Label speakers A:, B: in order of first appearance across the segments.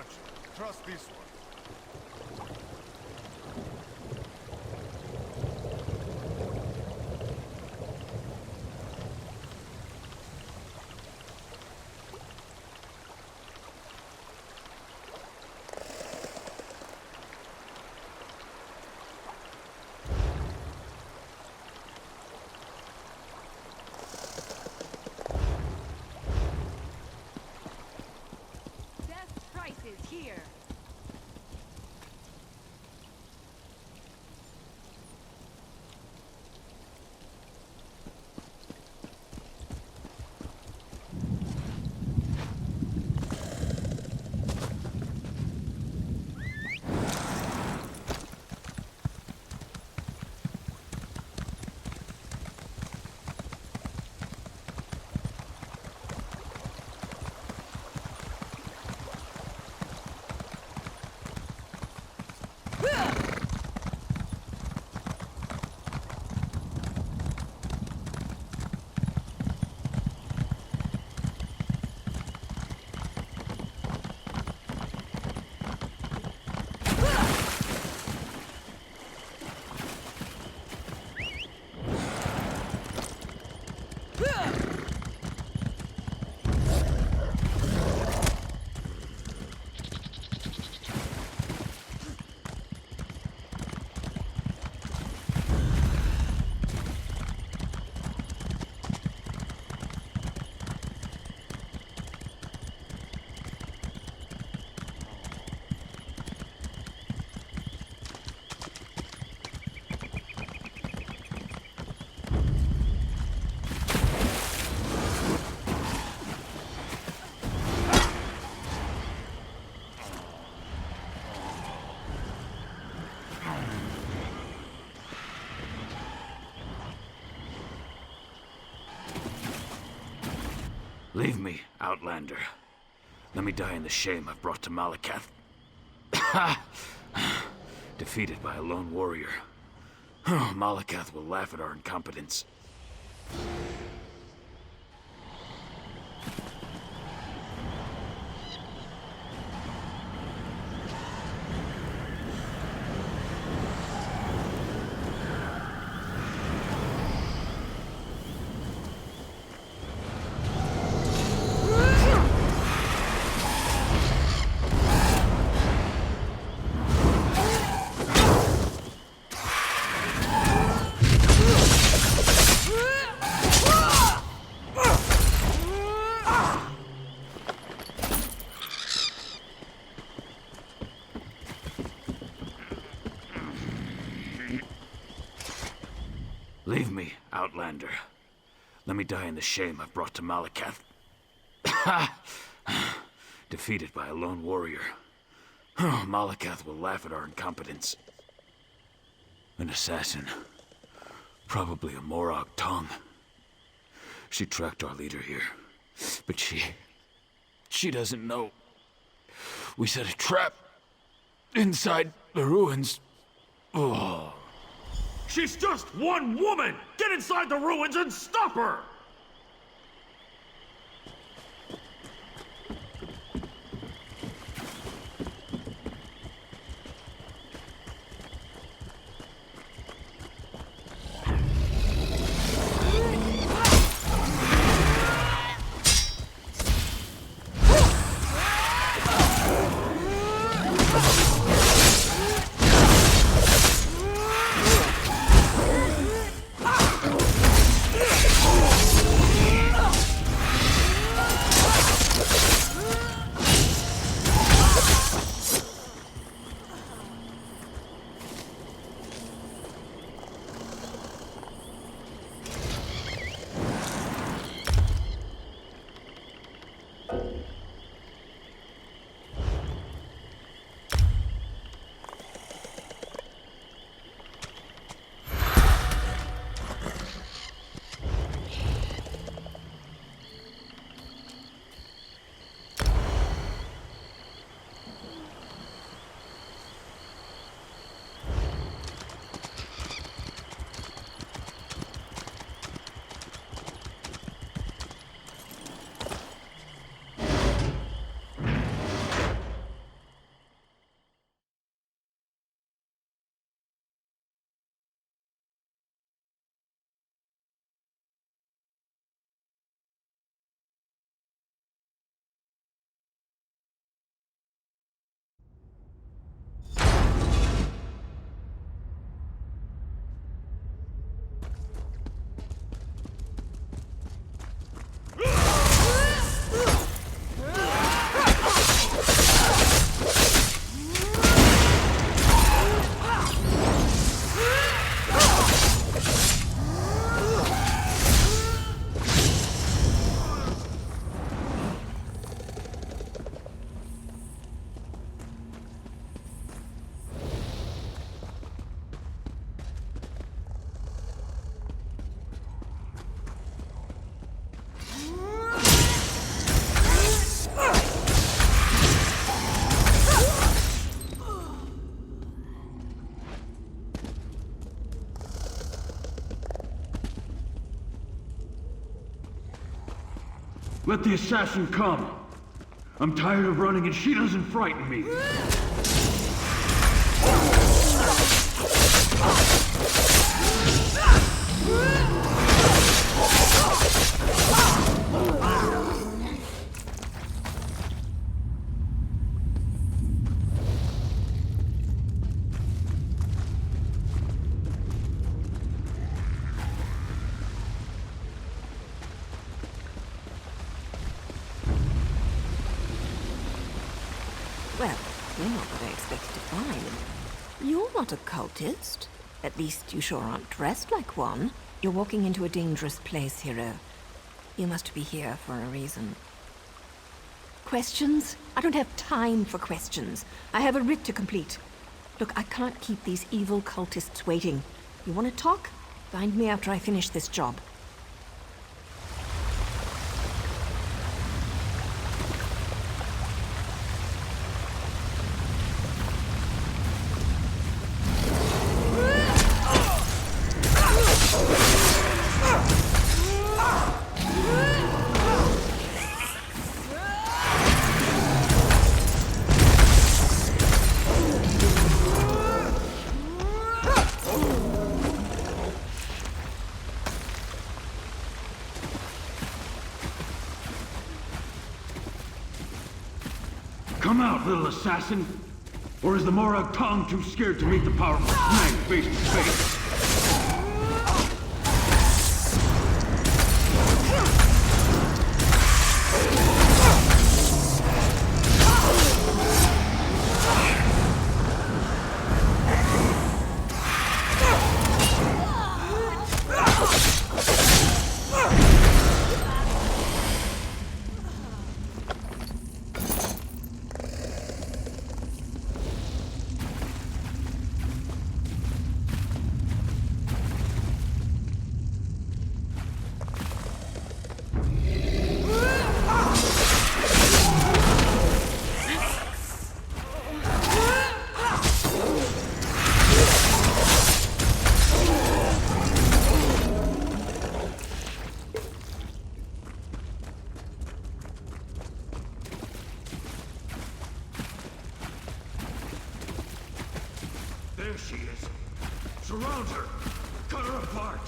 A: touch it. Trust this one.
B: Here.
C: Leave me, Outlander. Let me die in the shame I've brought to Malakath. Defeated by a lone warrior. Malakath will laugh at our incompetence. Leave me, Outlander. Let me die in the shame I've brought to Malakath. Defeated by a lone warrior. Malakath will laugh at our incompetence. An assassin. Probably a Morag Tong. She tracked our leader here. But she doesn't know. We set a trap inside the ruins. Oh.
D: She's just one woman! Get inside the ruins and stop her!
C: Let the assassin come. I'm tired of running and she doesn't frighten me.
A: Well, you're not what I expected to find. You're not a cultist. At least you sure aren't dressed like one. You're walking into a dangerous place, Hero. You must be here for a reason. Questions? I don't have time for questions. I have a writ to complete. Look, I can't keep these evil cultists waiting. You want to talk? Find me after I finish this job.
C: Come out, little assassin! Or is the Morag Tong too scared to meet the powerful snake face to face?
D: There she is. Surround her. Cut her apart.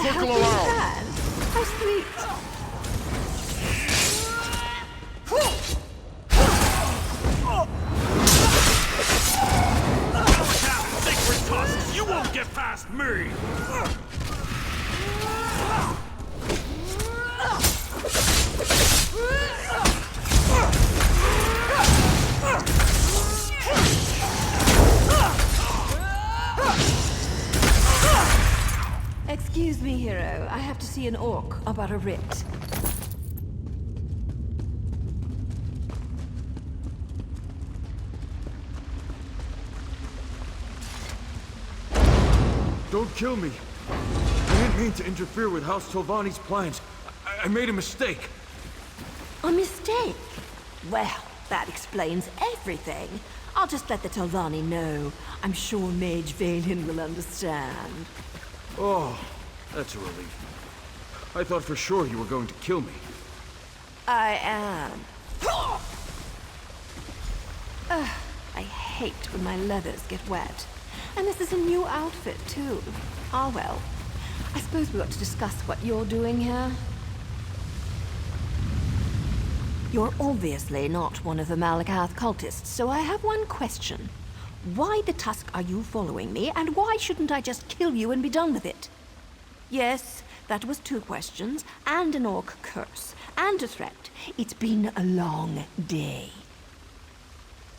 A: Circle around. How sweet.
D: Sacred tusks! You won't get past me!
A: Excuse me, Hero. I have to see an orc about a writ.
D: Don't kill me. I didn't mean to interfere with House Tolvani's plans. I made a mistake.
A: A mistake? Well, that explains everything. I'll just let the Tolvani know. I'm sure Mage Valen will understand.
D: Oh, that's a relief. I thought for sure you were going to kill me.
A: I am. I hate when my leathers get wet. And this is a new outfit, too. Ah, well. I suppose we ought to discuss what you're doing here. You're obviously not one of the Malakath cultists, so I have one question. Why the tusk are you following me, and why shouldn't I just kill you and be done with it? Yes, That was 2 questions, and an orc curse, and a threat. It's been a long day.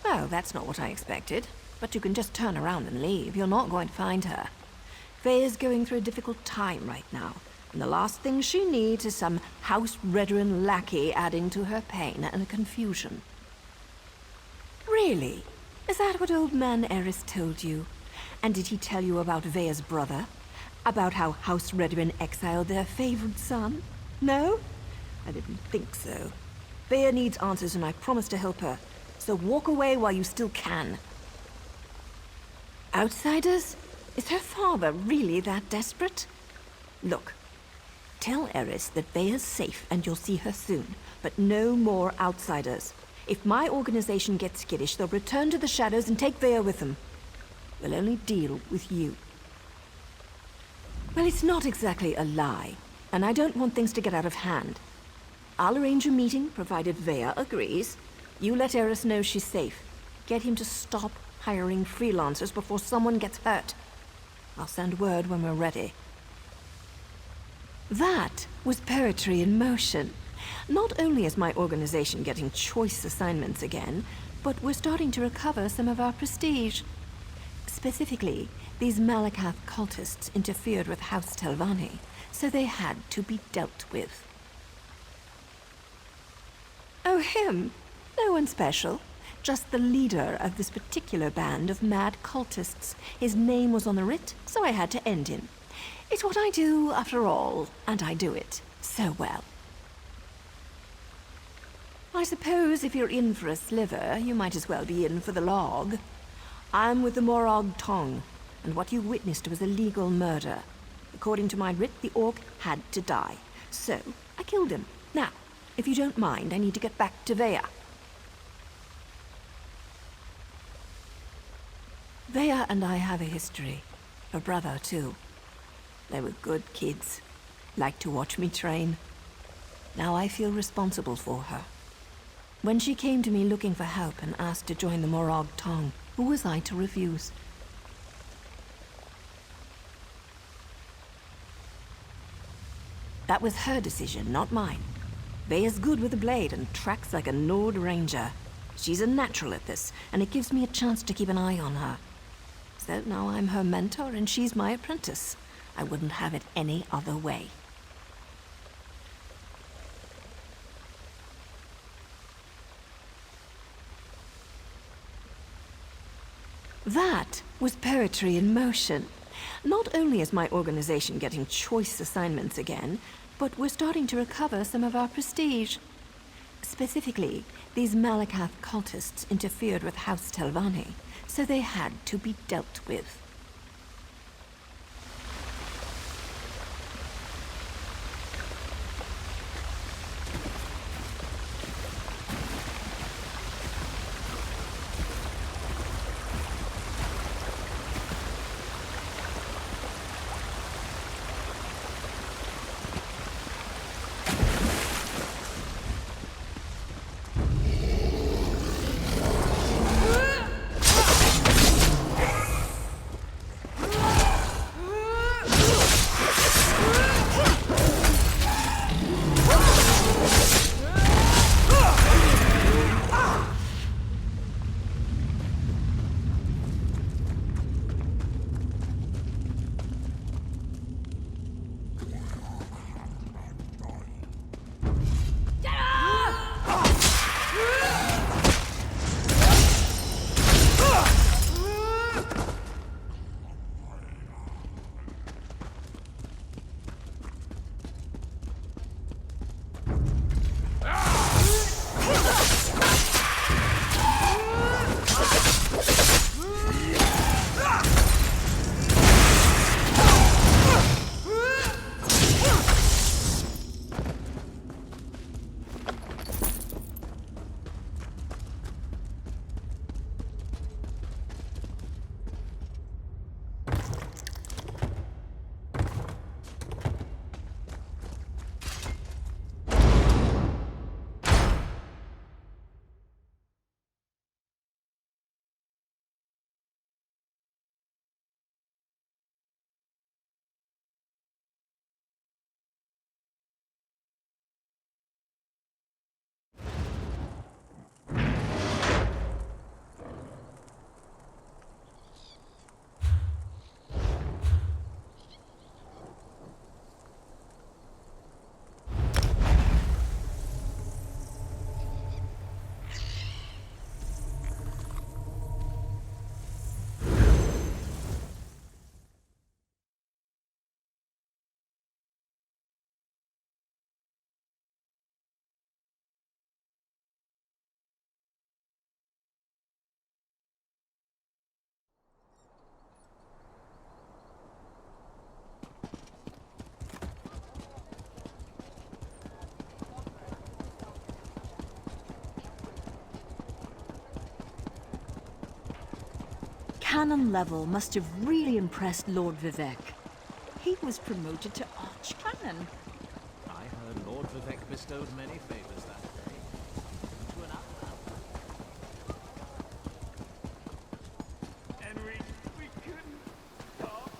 A: Well, that's not what I expected. But you can just turn around and leave. You're not going to find her. Faye is going through a difficult time right now, and the last thing she needs is some House Redoran lackey adding to her pain and confusion. Really? Is that what old man Eris told you? And did he tell you about Vea's brother? About how House Redoran exiled their favorite son? No? I didn't think so. Vea needs answers and I promise to help her. So walk away while you still can. Outsiders? Is her father really that desperate? Look, tell Eris that Vea's safe and you'll see her soon, but no more outsiders. If my organization gets skittish, they'll return to the shadows and take Vea with them. We'll only deal with you. Well, it's not exactly a lie, and I don't want things to get out of hand. I'll arrange a meeting, provided Vea agrees. You let Eris know she's safe. Get him to stop hiring freelancers before someone gets hurt. I'll send word when we're ready. That was poetry in motion. Not only is my organization getting choice assignments again, but we're starting to recover some of our prestige. Specifically, these Malakath cultists interfered with House Telvanni, so they had to be dealt with. Oh, him? No one special. Just the leader of this particular band of mad cultists. His name was on the writ, so I had to end him. It's what I do, after all, and I do it so well. I suppose if you're in for a sliver, you might as well be in for the log. I'm with the Morag Tong, and what you witnessed was a legal murder. According to my writ, the orc had to die. So, I killed him. Now, if you don't mind, I need to get back to Vea. Vea and I have a history. Her brother, too. They were good kids. Liked to watch me train. Now I feel responsible for her. When she came to me looking for help and asked to join the Morag Tong, who was I to refuse? That was her decision, not mine. Vea's good with a blade and tracks like a Nord Ranger. She's a natural at this, and it gives me a chance to keep an eye on her. So now I'm her mentor and she's my apprentice. I wouldn't have it any other way. That was poetry in motion. Not only is my organization getting choice assignments again, but we're starting to recover some of our prestige. Specifically, these Malakath cultists interfered with House Telvanni, so they had to be dealt with.
B: cannon level must have really impressed Lord Vivek. He was promoted to Archcanon.
E: I heard Lord Vivek bestowed many favors that day. To an outlaw.
C: Henry, we couldn't stop.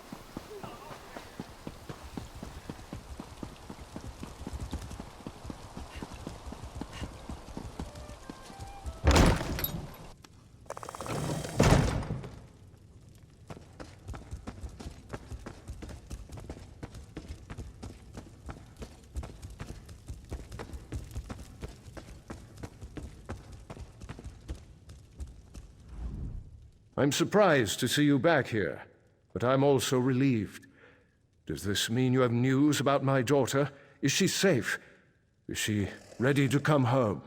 F: I'm surprised to see you back here, but I'm also relieved. Does this mean you have news about my daughter? Is she safe? Is she ready to come home?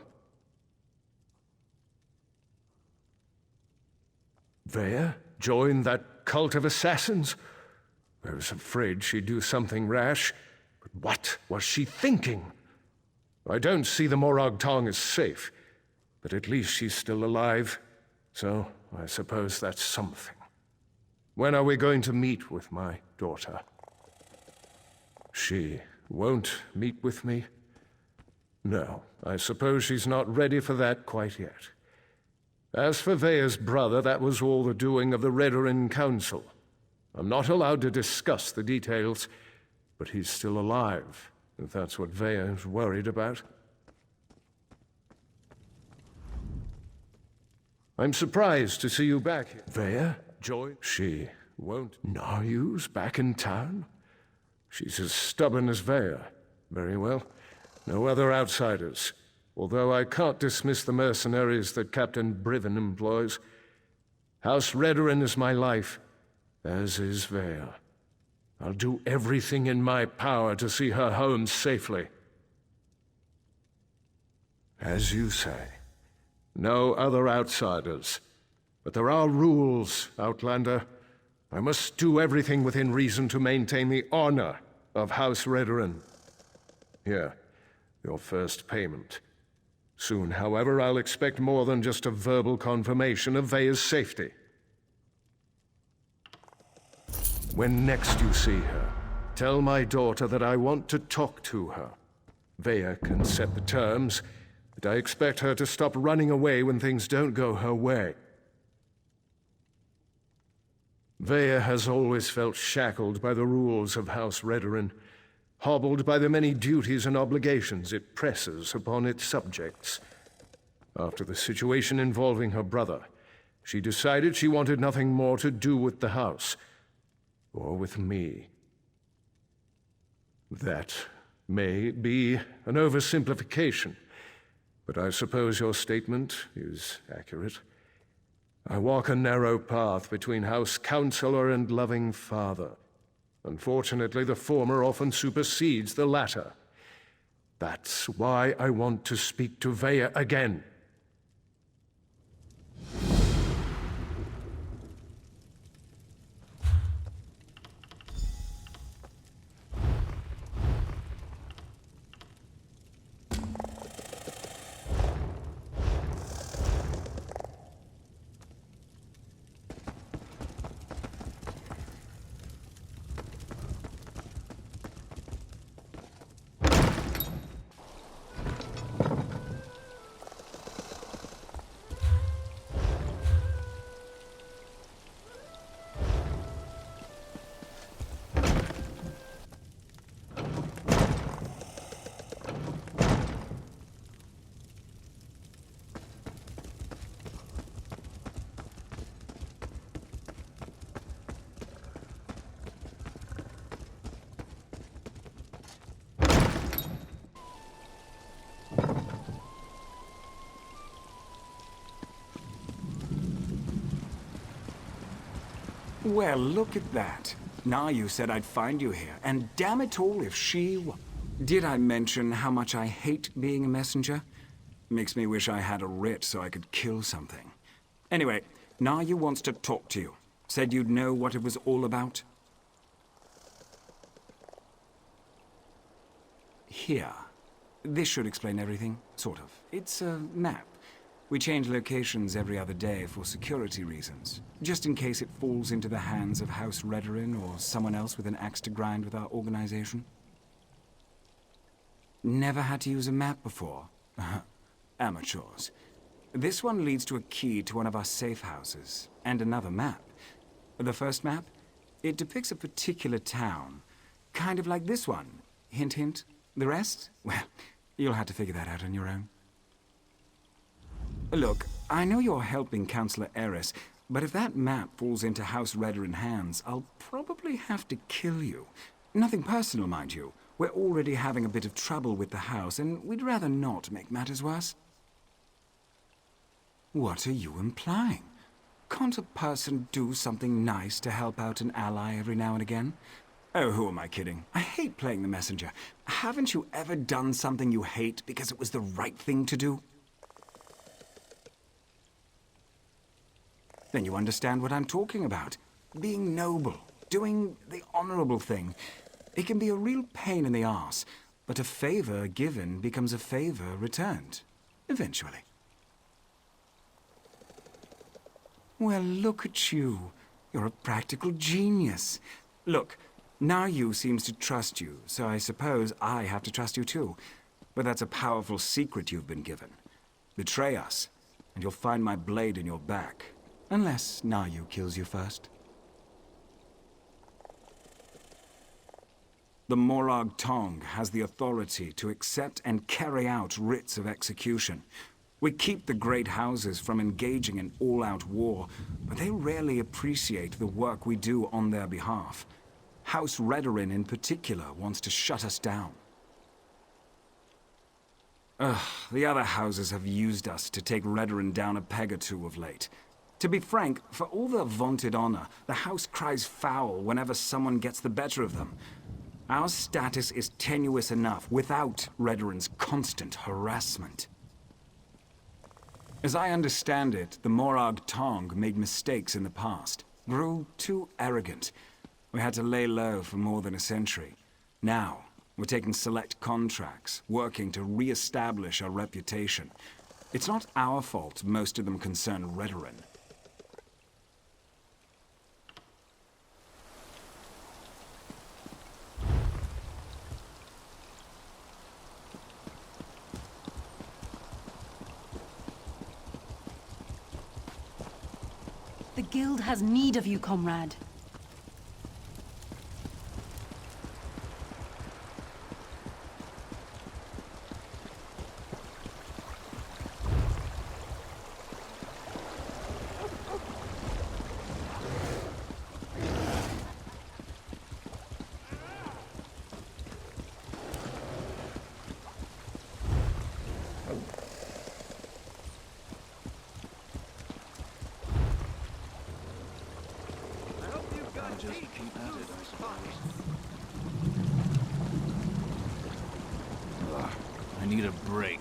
F: Vea joined that cult of assassins? I was afraid she'd do something rash, but what was she thinking? I don't see the Morag Tong as safe, but at least she's still alive, so I suppose that's something. When are we going to meet with my daughter? She won't meet with me? No, I suppose she's not ready for that quite yet. As for Vea's brother, that was all the doing of the Redoran Council. I'm not allowed to discuss the details, but he's still alive, if that's what Vea is worried about. I'm surprised to see you back here. Vea? Joy? She won't. Naryu's back in town? She's as stubborn as Vea. Very well. No other outsiders. Although I can't dismiss the mercenaries that Captain Briven employs. House Redoran is my life, as is Vea. I'll do everything in my power to see her home safely. As you say. No other outsiders. But there are rules, Outlander. I must do everything within reason to maintain the honor of House Redoran. Here, your first payment. Soon, however, I'll expect more than just a verbal confirmation of Vea's safety. When next you see her, tell my daughter that I want to talk to her. Vea can set the terms, but I expect her to stop running away when things don't go her way. Vea has always felt shackled by the rules of House Redoran, hobbled by the many duties and obligations it presses upon its subjects. After the situation involving her brother, she decided she wanted nothing more to do with the house, or with me. That may be an oversimplification, but I suppose your statement is accurate. I walk a narrow path between House Counselor and loving father. Unfortunately, the former often supersedes the latter. That's why I want to speak to Vea again.
G: Well, look at that. Now you said I'd find you here, and damn it all if Did I mention how much I hate being a messenger? Makes me wish I had a writ so I could kill something. Anyway, Nayu wants to talk to you. Said you'd know what it was all about. Here. This should explain everything, sort of. It's a map. We change locations every other day for security reasons, just in case it falls into the hands of House Redorin or someone else with an axe to grind with our organization. Never had to use a map before? Amateurs. This one leads to a key to one of our safe houses, and another map. The first map? It depicts a particular town, kind of like this one. Hint, hint. The rest? Well, you'll have to figure that out on your own. Look, I know you're helping Councillor Eris, but if that map falls into House Redorin hands, I'll probably have to kill you. Nothing personal, mind you. We're already having a bit of trouble with the house, and we'd rather not make matters worse. What are you implying? Can't a person do something nice to help out an ally every now and again? Oh, who am I kidding? I hate playing the messenger. Haven't you ever done something you hate because it was the right thing to do? Then you understand what I'm talking about. Being noble, doing the honorable thing. It can be a real pain in the arse, but a favor given becomes a favor returned. Eventually. Well, look at you. You're a practical genius. Look, Naryu seems to trust you, so I suppose I have to trust you too. But that's a powerful secret you've been given. Betray us, and you'll find my blade in your back. Unless Naryu kills you first. The Morag Tong has the authority to accept and carry out writs of execution. We keep the great houses from engaging in all-out war, but they rarely appreciate the work we do on their behalf. House Redorin in particular wants to shut us down. The other houses have used us to take Redorin down a peg or two of late. To be frank, for all their vaunted honor, the house cries foul whenever someone gets the better of them. Our status is tenuous enough without Redorin's constant harassment. As I understand it, the Morag Tong made mistakes in the past, grew too arrogant. We had to lay low for more than a century. Now, we're taking select contracts, working to re-establish our reputation. It's not our fault most of them concern Redorin.
B: The guild has need of you, comrade.
E: I need a break.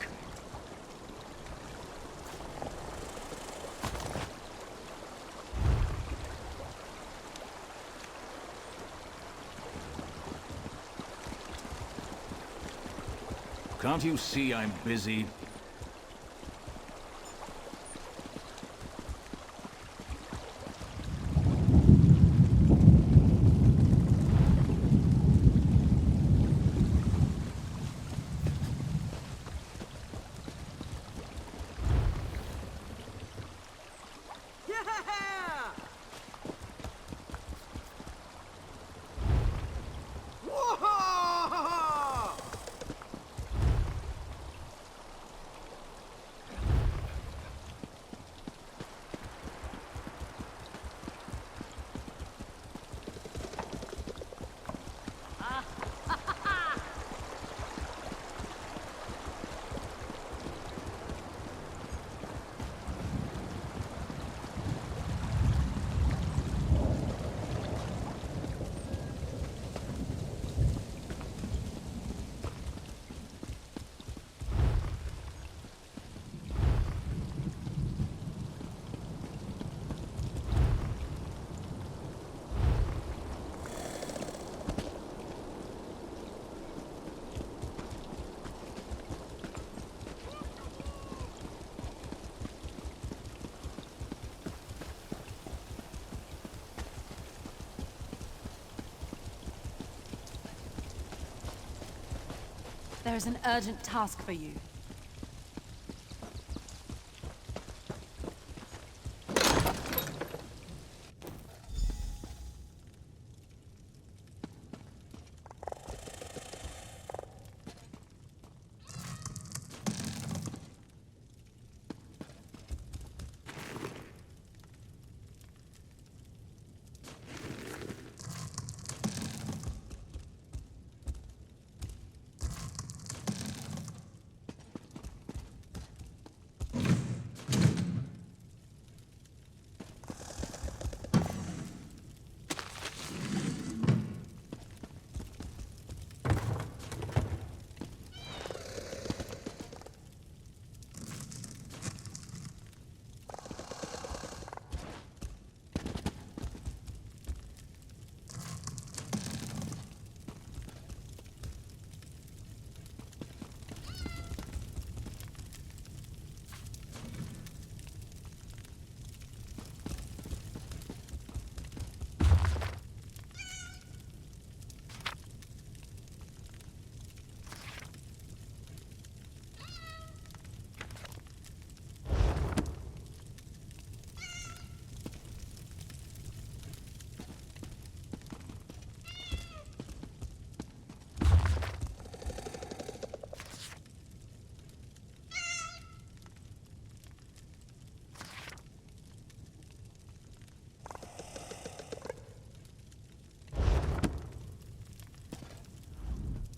E: Can't you see I'm busy?
H: There is an urgent task for you.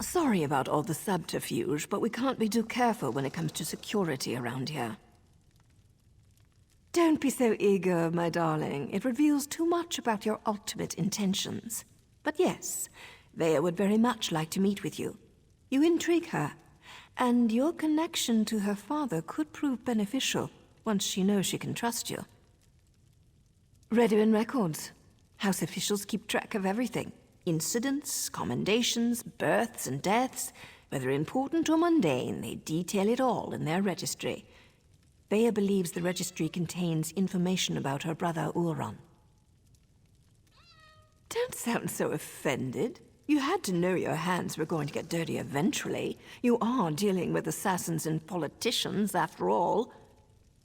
A: Sorry about all the subterfuge, but we can't be too careful when it comes to security around here. Don't be so eager, my darling. It reveals too much about your ultimate intentions. But yes, Vea would very much like to meet with you. You intrigue her, and your connection to her father could prove beneficial once she knows she can trust you. Redwin records. House officials keep track of everything. Incidents, commendations, births and deaths, whether important or mundane, they detail it all in their registry. Vea believes the registry contains information about her brother Ulron. Don't sound so offended. You had to know your hands were going to get dirty eventually. You are dealing with assassins and politicians, after all.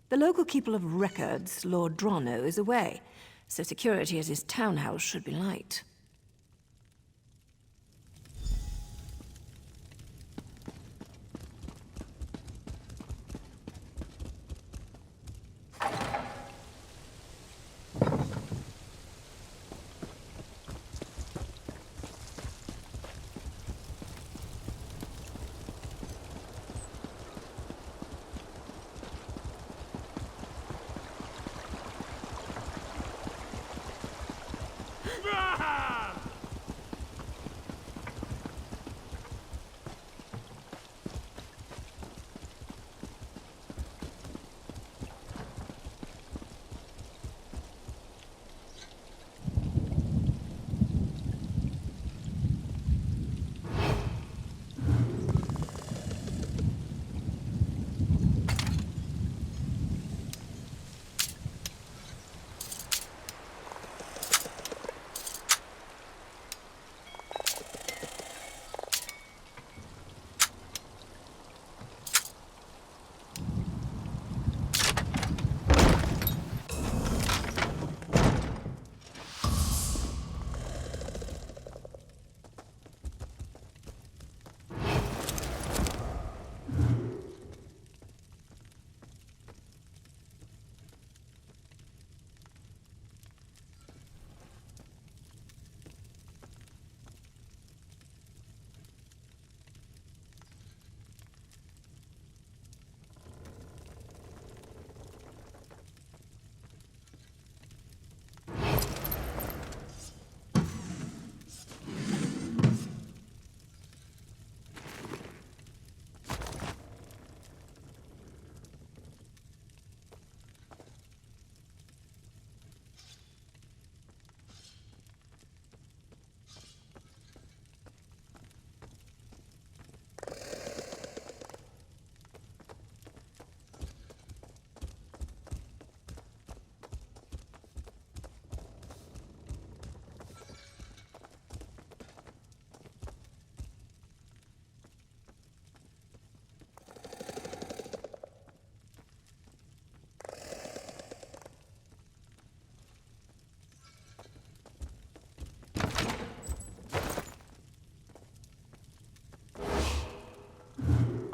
A: The local keeper of records, Lord Drono, is away, so security at his townhouse should be light.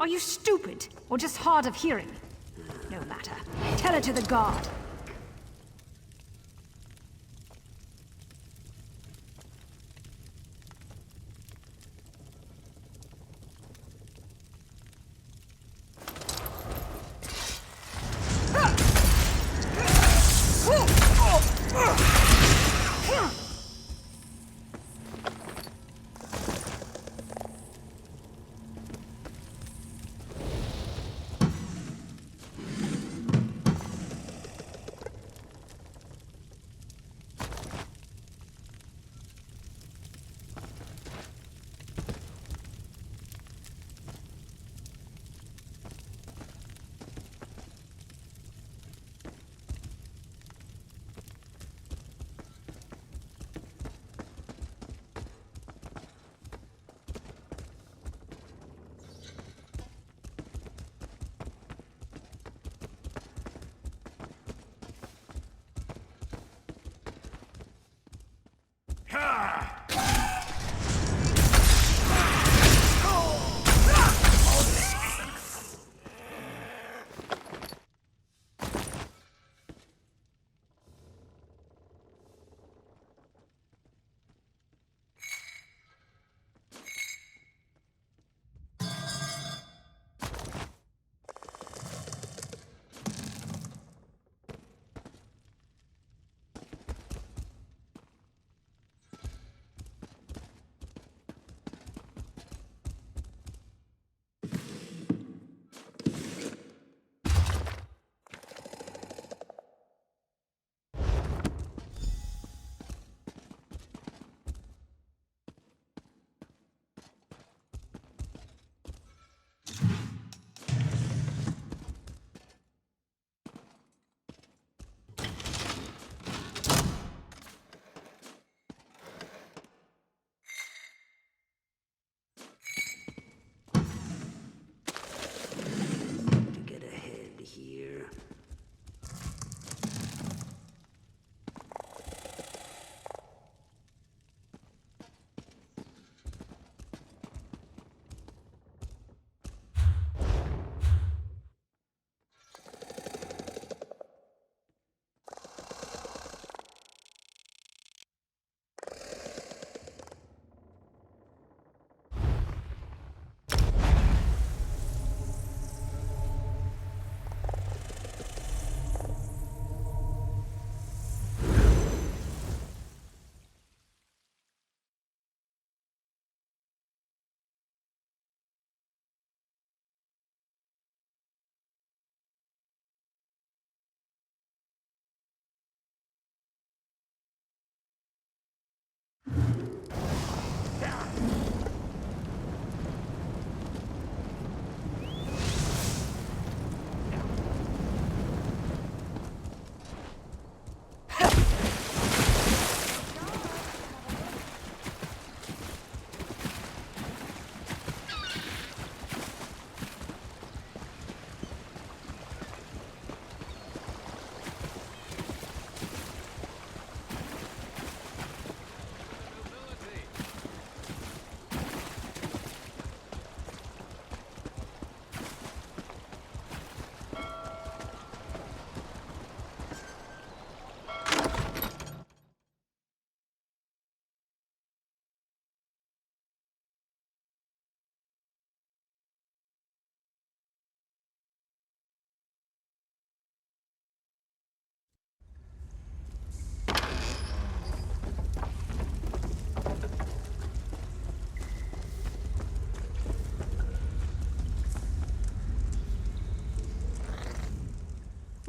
H: Are you stupid? Or just hard of hearing? No matter. Tell it to the guard.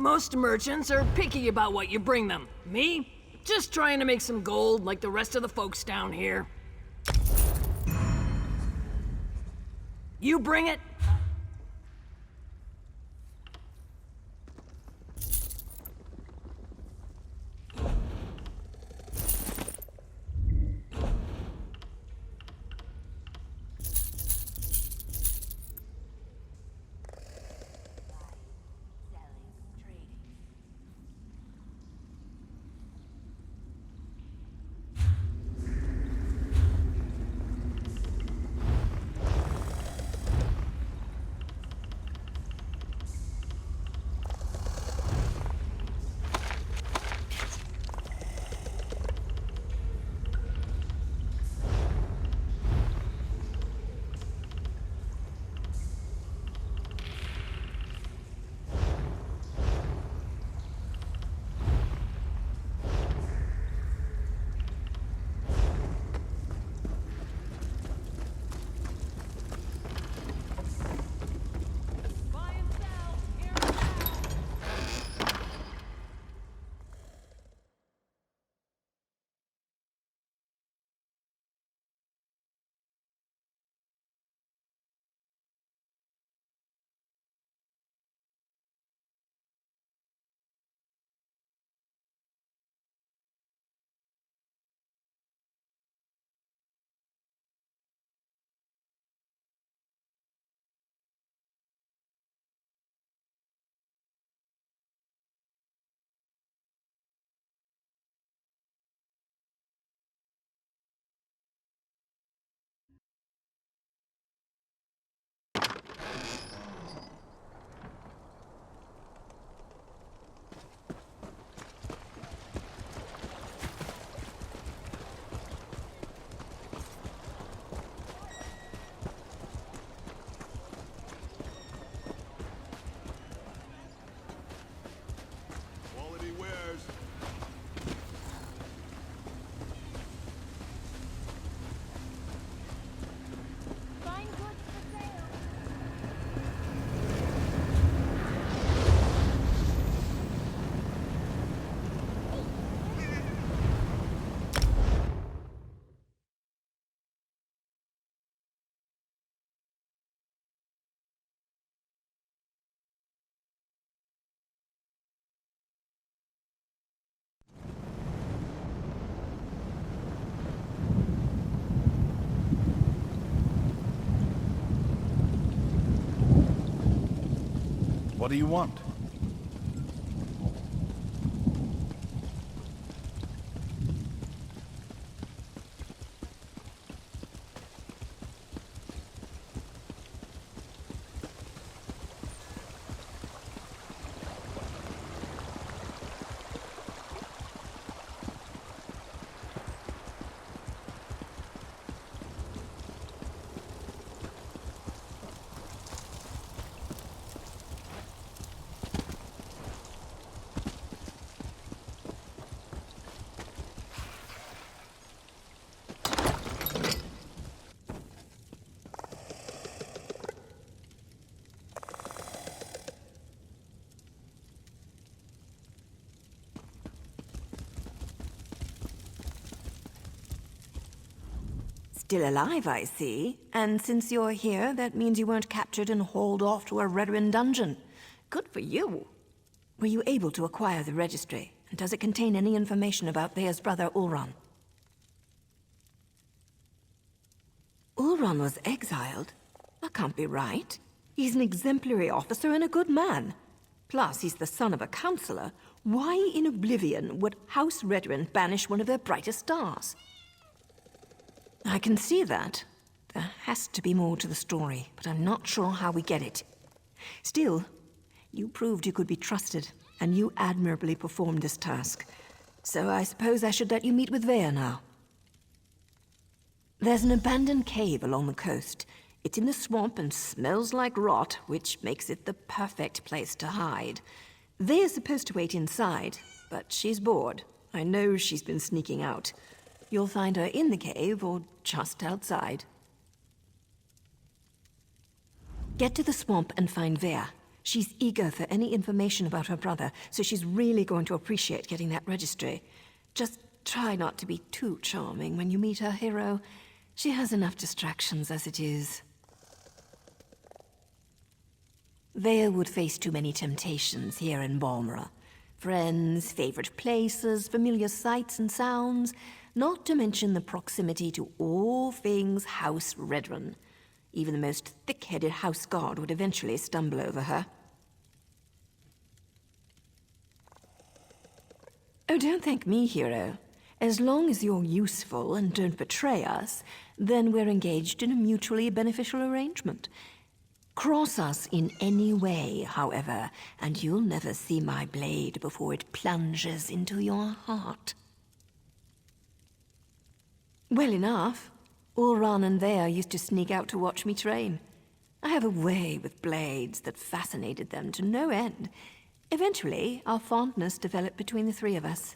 I: Most merchants are picky about what you bring them. Me? Just trying to make some gold like the rest of the folks down here. You bring it,
J: What do you want?
A: Still alive, I see. And since you're here, that means you weren't captured and hauled off to a Redoran dungeon. Good for you. Were you able to acquire the registry? And does it contain any information about Thea's brother, Ulron? Ulron was exiled? That can't be right. He's an exemplary officer and a good man. Plus, he's the son of a counselor. Why in oblivion would House Redoran banish one of their brightest stars? I can see that. There has to be more to the story, but I'm not sure how we get it. Still, you proved you could be trusted, and you admirably performed this task. So I suppose I should let you meet with Vea now. There's an abandoned cave along the coast. It's in the swamp and smells like rot, which makes it the perfect place to hide. Vea's supposed to wait inside, but she's bored. I know she's been sneaking out. You'll find her in the cave or just outside. Get to the swamp and find Vea. She's eager for any information about her brother, so she's really going to appreciate getting that registry. Just try not to be too charming when you meet her hero. She has enough distractions as it is. Vea would face too many temptations here in Balmora. Friends, favorite places, familiar sights and sounds, not to mention the proximity to all things House Redoran. Even the most thick-headed house guard would eventually stumble over her. Oh, don't thank me, hero. As long as you're useful and don't betray us, then we're engaged in a mutually beneficial arrangement. Cross us in any way, however, and you'll never see my blade before it plunges into your heart. Well enough. Ulron and Vea used to sneak out to watch me train. I have a way with blades that fascinated them to no end. Eventually, our fondness developed between the three of us.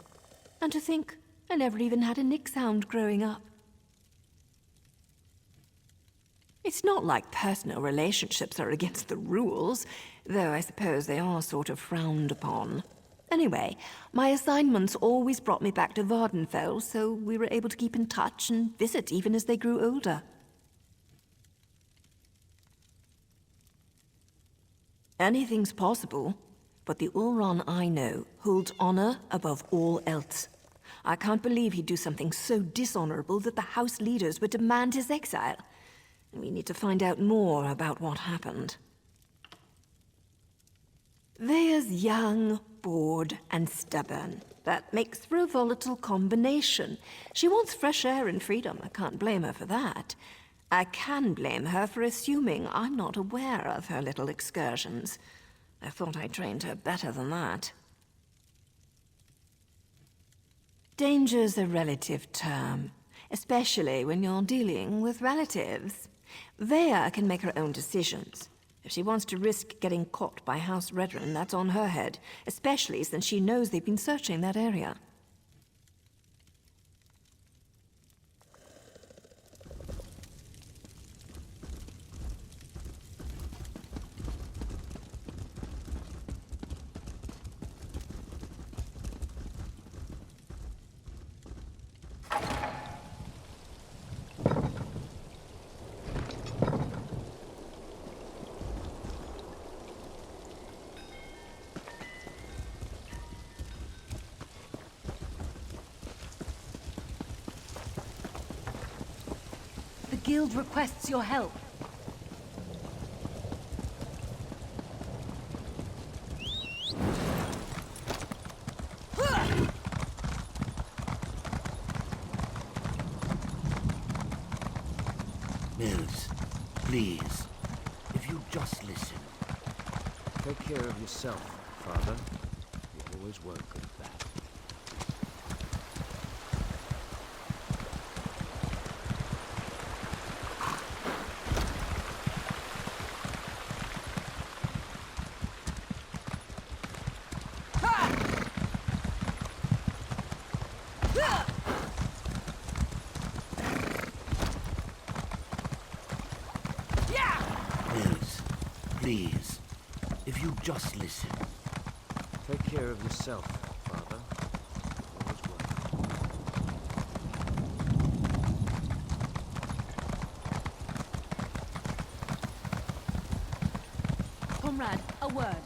A: And to think, I never even had a Nicksound growing up. It's not like personal relationships are against the rules, though I suppose they are sort of frowned upon. Anyway, my assignments always brought me back to Vardenfell, so we were able to keep in touch and visit even as they grew older. Anything's possible, but the Ulron I know holds honor above all else. I can't believe he'd do something so dishonorable that the house leaders would demand his exile. We need to find out more about what happened. Vea's young, bored, and stubborn. That makes for a volatile combination. She wants fresh air and freedom. I can't blame her for that. I can blame her for assuming I'm not aware of her little excursions. I thought I trained her better than that. Danger's a relative term, especially when you're dealing with relatives. Vea can make her own decisions. If she wants to risk getting caught by House Redoran, that's on her head, especially since she knows they've been searching that area.
B: The guild requests your help.
J: Please, if you just listen.
E: Take care of yourself, Father. You always were good at that.
J: Please, if you just listen.
E: Take care of yourself, Father. Always will.
B: Comrade, a word.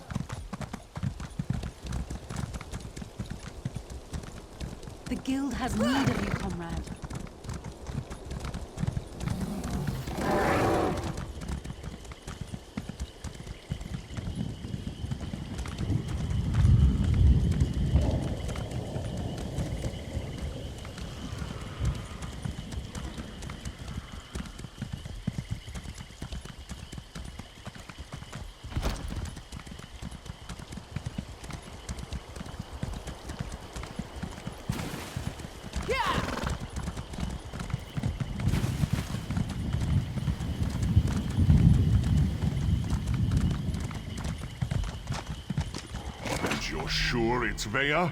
B: The guild has need of you, comrade.
K: You're sure it's Vea?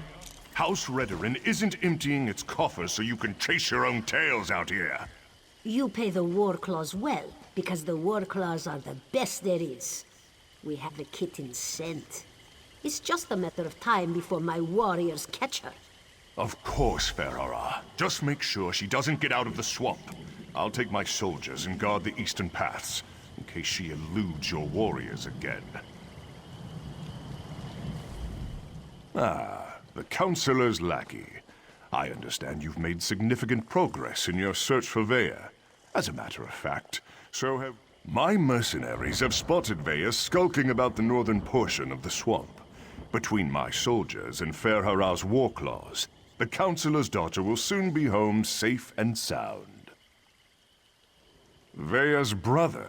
K: House Redoran isn't emptying its coffers so you can chase your own tails out here.
L: You pay the war claws well, because the war claws are the best there is. We have the kitten scent. It's just a matter of time before my warriors catch her.
K: Of course, Ferhara. Just make sure she doesn't get out of the swamp. I'll take my soldiers and guard the eastern paths, in case she eludes your warriors again. Ah, the Councilor's lackey. I understand you've made significant progress in your search for Vea. As a matter of fact, so have... My mercenaries have spotted Vea skulking about the northern portion of the swamp. Between my soldiers and Ferhara's warclaws, the Councilor's daughter will soon be home safe and sound. Vea's brother?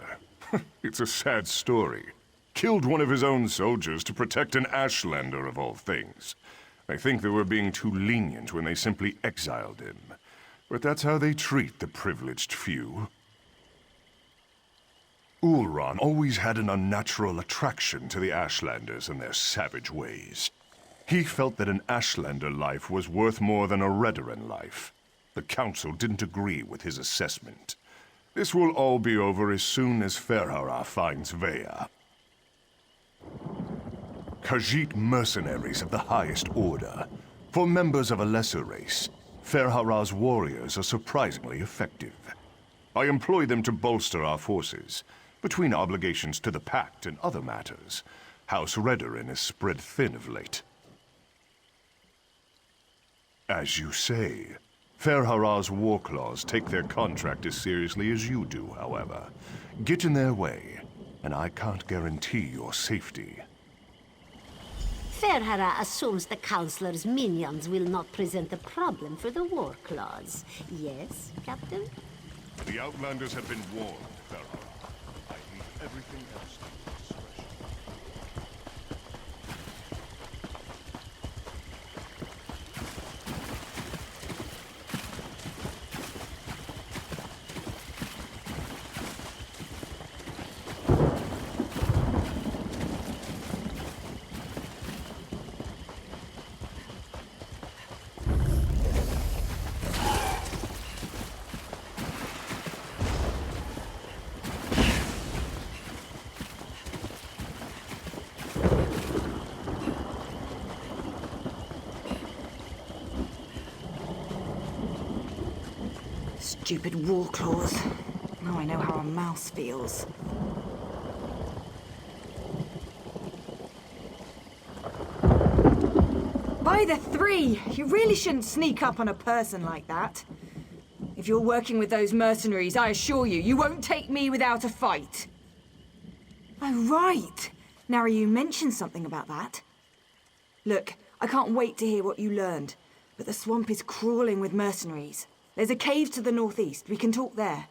K: It's a sad story. Killed one of his own soldiers to protect an Ashlander of all things. I think they were being too lenient when they simply exiled him. But that's how they treat the privileged few. Ulron always had an unnatural attraction to the Ashlanders and their savage ways. He felt that an Ashlander life was worth more than a Redoran life. The Council didn't agree with his assessment. This will all be over as soon as Ferhara finds Vea. Khajiit mercenaries of the highest order. For members of a lesser race, Ferhara's warriors are surprisingly effective. I employ them to bolster our forces. Between obligations to the Pact and other matters, House Redoran is spread thin of late. As you say, Ferhara's warclaws take their contract as seriously as you do, however. Get in their way, and I can't guarantee your safety.
L: Ferhara assumes the Councilor's minions will not present a problem for the war claws. Yes, Captain?
K: The Outlanders have been warned, Ferhara. I leave everything else to your discretion.
A: Stupid warclaws. Now I know how a mouse feels.
M: By the three! You really shouldn't sneak up on a person like that. If you're working with those mercenaries, I assure you, you won't take me without a fight. Oh, right. Now you mentioned something about that. Look, I can't wait to hear what you learned, but the swamp is crawling with mercenaries. There's a cave to the northeast. We can talk there.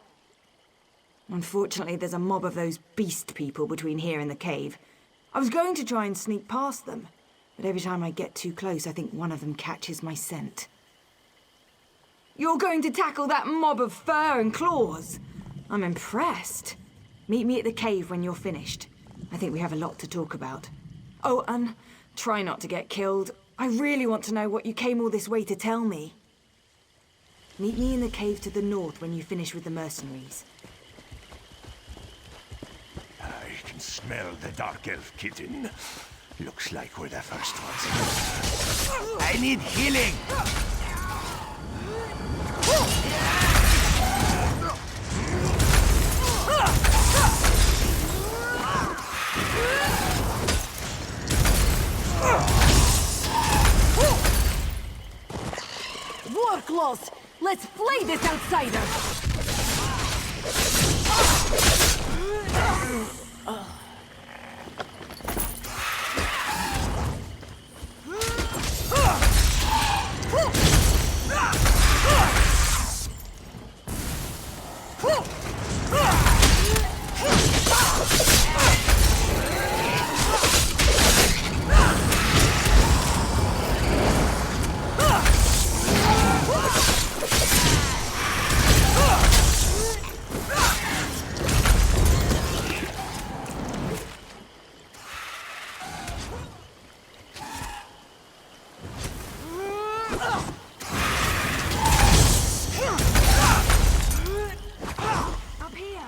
M: Unfortunately, there's a mob of those beast people between here and the cave. I was going to try and sneak past them, but every time I get too close, I think one of them catches my scent. You're going to tackle that mob of fur and claws? I'm impressed. Meet me at the cave when you're finished. I think we have a lot to talk about. Oh, and try not to get killed. I really want to know what you came all this way to tell me. Meet me in the cave to the north when you finish with the mercenaries.
K: I can smell the Dark Elf kitten. Looks like we're the first ones. I need healing!
B: Warclaws! Let's flay this outsider!
M: Up here!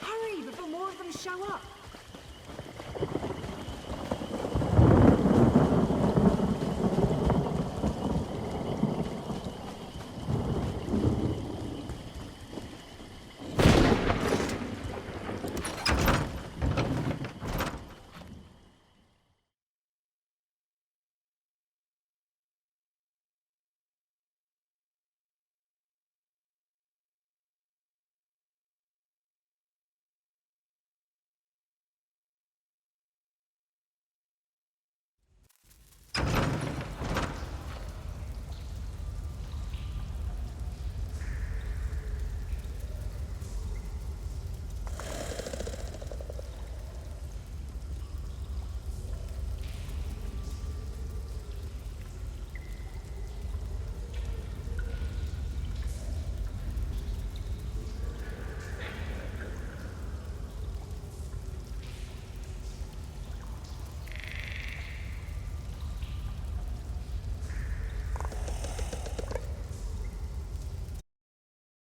M: Hurry, before more of them show up!